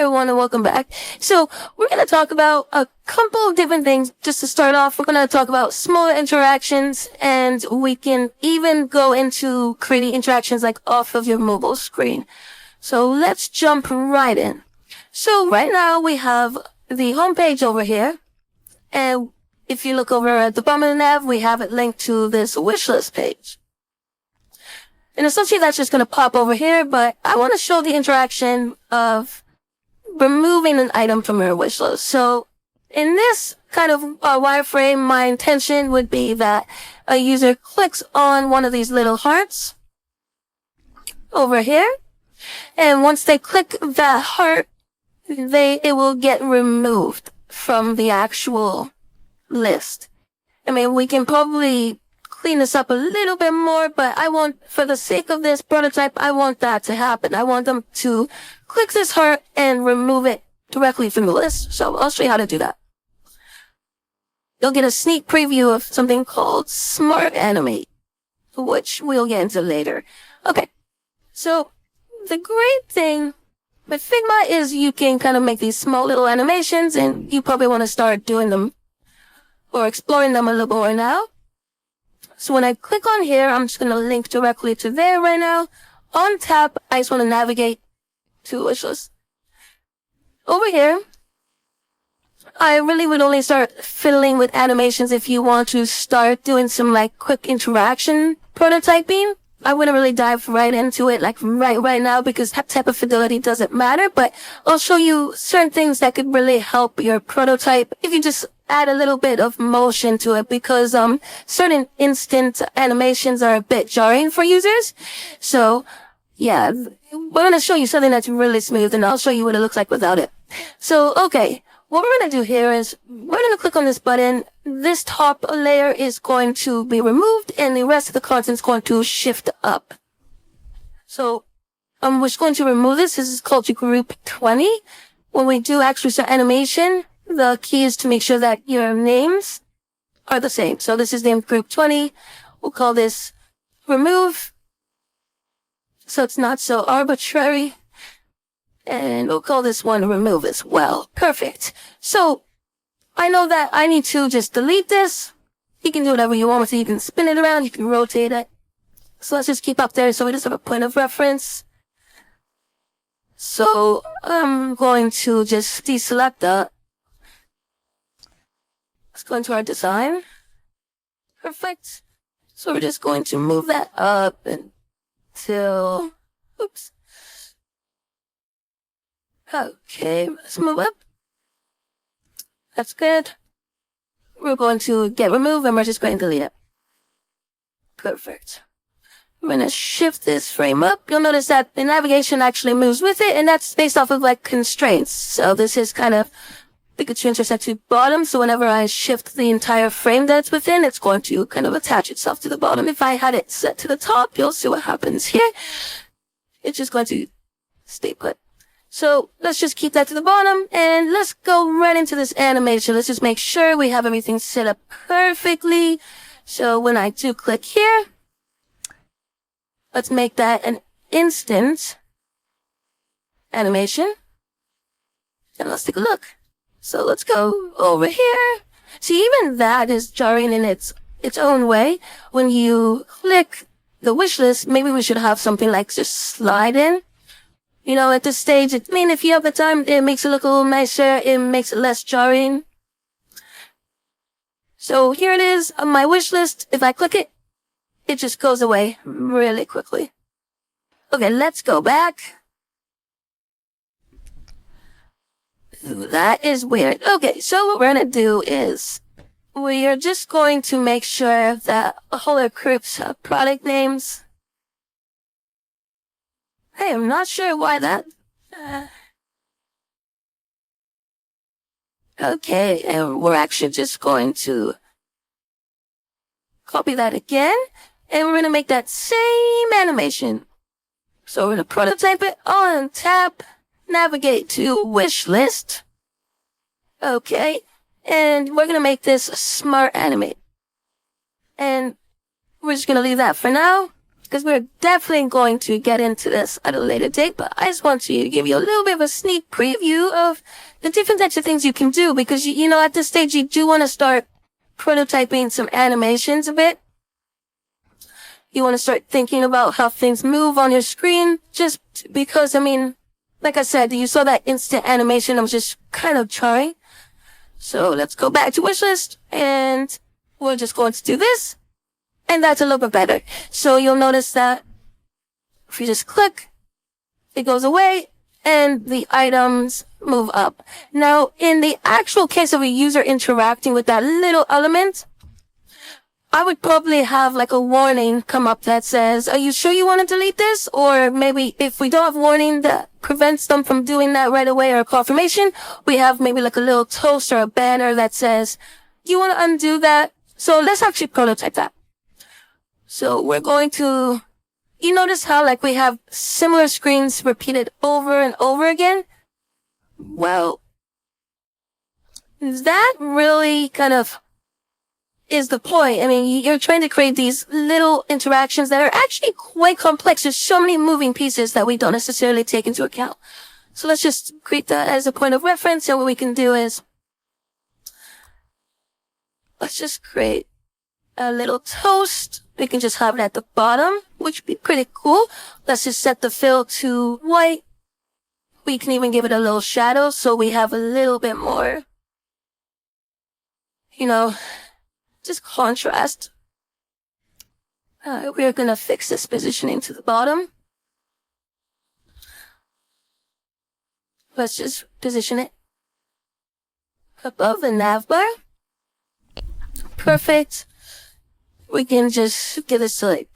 everyone, and welcome back. So we're going to talk about a couple of different things. Just to start off, we're going to talk about smaller interactions, and we can even go into creating interactions like off of your mobile screen. So let's jump right in. So right now we have the homepage over here, and if you look over at the bottom of the nav, we have it linked to this wishlist page. And essentially that's just going to pop over here, but I want to show the interaction of removing an item from your wish list. So in this kind of wireframe, my intention would be that a user clicks on one of these little hearts over here. And once they click that heart, it will get removed from the actual list. I mean, we can probably clean this up a little bit more, but for the sake of this prototype, I want that to happen. I want them to click this heart and remove it directly from the list. So I'll show you how to do that. You'll get a sneak preview of something called Smart Animate, which we'll get into later. Okay. So the great thing with Figma is you can kind of make these small little animations, and you probably want to start doing them or exploring them a little more now. So when I click on here, I'm just going to link directly to there right now. On tap, I just want to navigate to wishlist. Over here, I really would only start fiddling with animations if you want to start doing some like quick interaction prototyping. I wouldn't really dive right into it like right now because that type of fidelity doesn't matter, but I'll show you certain things that could really help your prototype if you just add a little bit of motion to it, because certain instant animations are a bit jarring for users. So yeah, we're going to show you something that's really smooth, and I'll show you what it looks like without it. So okay, what we're going to do here is we're going to click on this button. This top layer is going to be removed, and the rest of the content is going to shift up. So we're just going to remove this. This is called group 20. When we do actually start animation, the key is to make sure that your names are the same. So this is named group 20. We'll call this remove, so it's not so arbitrary. And we'll call this one remove as well. Perfect. So I know that I need to just delete this. You can do whatever you want with it. You can spin it around. You can rotate it. So let's just keep up there so we just have a point of reference. So I'm going to just deselect that. Let's go into our design. Perfect. So we're just going to move that up until, oops. Okay, let's move up. That's good. We're going to get remove, and we're just going to delete it. Perfect. I'm going to shift this frame up. You'll notice that the navigation actually moves with it, and that's based off of like constraints. So this is kind of the constraints are set to bottom. So whenever I shift the entire frame that's within, it's going to kind of attach itself to the bottom. If I had it set to the top, you'll see what happens here. It's just going to stay put. So let's just keep that to the bottom, and let's go right into this animation. Let's just make sure we have everything set up perfectly. So when I do click here, let's make that an instant animation. And let's take a look. So let's go over here. See, even that is jarring in its own way. When you click the wish list, maybe we should have something like just slide in. You know, at this stage, if you have the time, it makes it look a little nicer. It makes it less jarring. So here it is on my wish list. If I click it, it just goes away really quickly. Okay, let's go back. Ooh, that is weird. Okay, so what we're going to do is we are just going to make sure that all our groups have product names. Hey, I'm not sure why that. Okay, and we're actually just going to copy that again, and we're going to make that same animation. So we're going to prototype it on tap, navigate to wish list. Okay, and we're going to make this Smart Animate. And we're just going to leave that for now. because we're definitely going to get into this at a later date, but I just want to give you a little bit of a sneak preview of the different types of things you can do, because, you know, at this stage, you do want to start prototyping some animations a bit. You want to start thinking about how things move on your screen, just because, I mean, like I said, you saw that instant animation. I was just kind of trying. So let's go back to wishlist, and we're just going to do this. And that's a little bit better. So you'll notice that if you just click, it goes away and the items move up. Now, in the actual case of a user interacting with that little element, I would probably have like a warning come up that says, are you sure you want to delete this? Or maybe if we don't have warning that prevents them from doing that right away, or a confirmation, we have maybe like a little toast or a banner that says, you want to undo that? So let's actually prototype that. So we're going to, you notice how like we have similar screens repeated over and over again? Well, that really kind of is the point. I mean, you're trying to create these little interactions that are actually quite complex. There's so many moving pieces that we don't necessarily take into account. So let's just create that as a point of reference. And what we can do is, let's just create a little toast. We can just have it at the bottom, which would be pretty cool. Let's just set the fill to white. We can even give it a little shadow so we have a little bit more, you know, just contrast. We're going to fix this positioning to the bottom. Let's just position it above the nav bar. Perfect. We can just give this like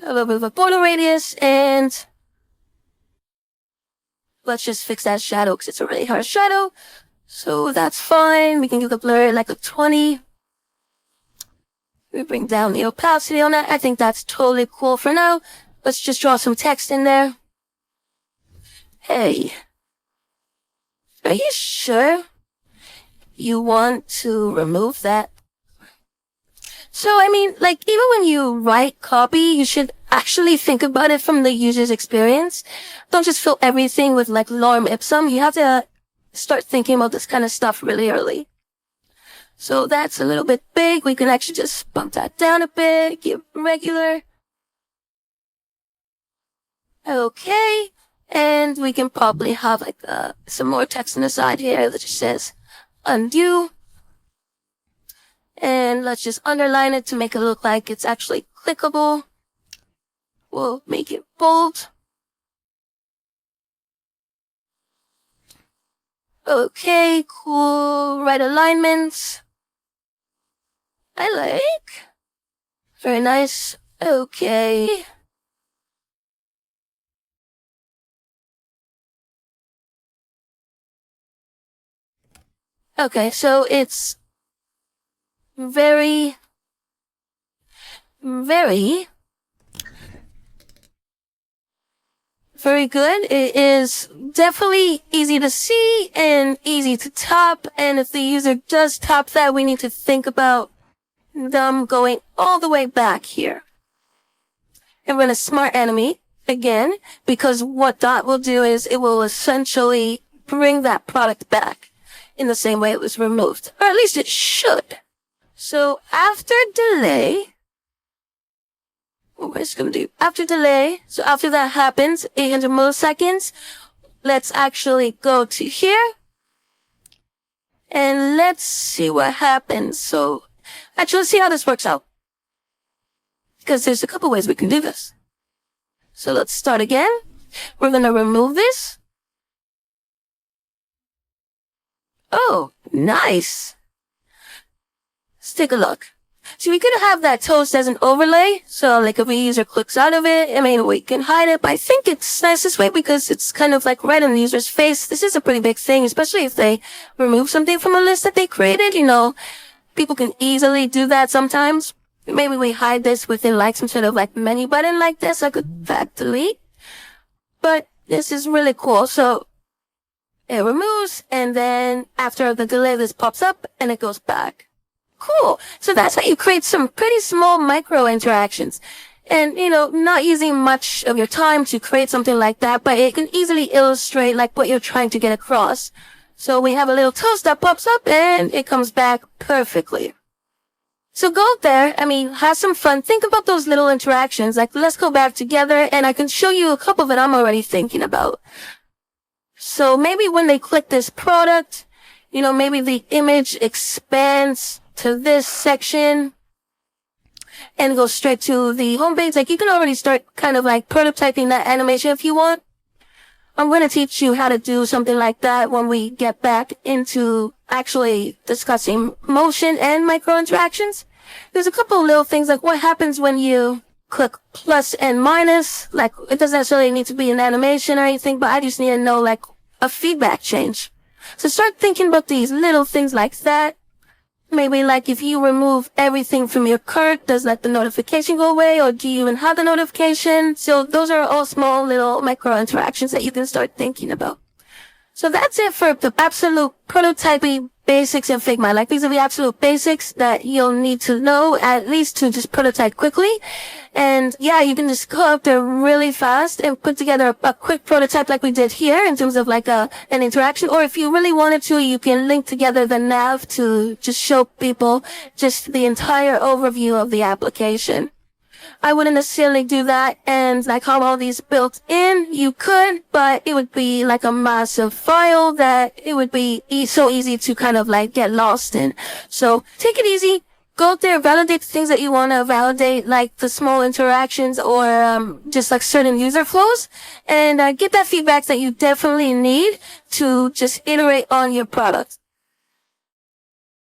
a little bit of a border radius, and let's just fix that shadow because it's a really harsh shadow. So that's fine. We can give the blur like a 20. We bring down the opacity on that. I think that's totally cool for now. Let's just draw some text in there. Hey, are you sure you want to remove that? So, I mean, like, even when you write copy, you should actually think about it from the user's experience. Don't just fill everything with, like, lorem ipsum. You have to start thinking about this kind of stuff really early. So that's a little bit big. We can actually just bump that down a bit, give regular. Okay. And we can probably have, like, some more text on the side here that just says undo. And let's just underline it to make it look like it's actually clickable. We'll make it bold. Okay, cool. Right alignments. I like. Very nice. Okay. Okay, so it's very good. It is definitely easy to see and easy to tap. And if the user does tap that, we need to think about them going all the way back here. And we're going to smart animate again, because what that will do is it will essentially bring that product back in the same way it was removed. Or at least it should. So after delay, what we're just going to do after delay. So after that happens, 800 milliseconds, let's actually go to here and let's see what happens. So actually, let's see how this works out, because there's a couple ways we can do this. So let's start again. We're going to remove this. Oh, nice. Let's take a look. So we could have that toast as an overlay. So like if a user clicks out of it, I mean, we can hide it, but I think it's nice this way because it's kind of like right in the user's face. This is a pretty big thing, especially if they remove something from a list that they created. You know, people can easily do that sometimes. Maybe we hide this within like some sort of like menu button like this. I could back delete, but this is really cool. So it removes, and then after the delay, this pops up and it goes back. Cool. So that's how you create some pretty small micro interactions. And, not using much of your time to create something like that, but it can easily illustrate like what you're trying to get across. So we have a little toast that pops up and it comes back perfectly. So go there, have some fun. Think about those little interactions. Like, let's go back together and I can show you a couple that I'm already thinking about. So maybe when they click this product, maybe the image expands to this section and go straight to the homepage. Like, you can already start kind of like prototyping that animation if you want. I'm going to teach you how to do something like that when we get back into actually discussing motion and micro interactions. There's a couple of little things like what happens when you click plus and minus. Like, it doesn't necessarily need to be an animation or anything, but I just need to know like a feedback change. So start thinking about these little things like that. Maybe like if you remove everything from your cart, does like the notification go away, or do you even have the notification? So those are all small little micro interactions that you can start thinking about. So that's it for the absolute prototyping basics in Figma. Like, these are the absolute basics that you'll need to know at least to just prototype quickly. And yeah, you can just go up there really fast and put together a quick prototype like we did here in terms of like an interaction. Or if you really wanted to, you can link together the nav to just show people just the entire overview of the application. I wouldn't necessarily do that and like have all these built in. You could, but it would be like a massive file that it would be so easy to kind of like get lost in. So take it easy. Go out there, validate the things that you want to validate, like the small interactions or just like certain user flows, and get that feedback that you definitely need to just iterate on your product.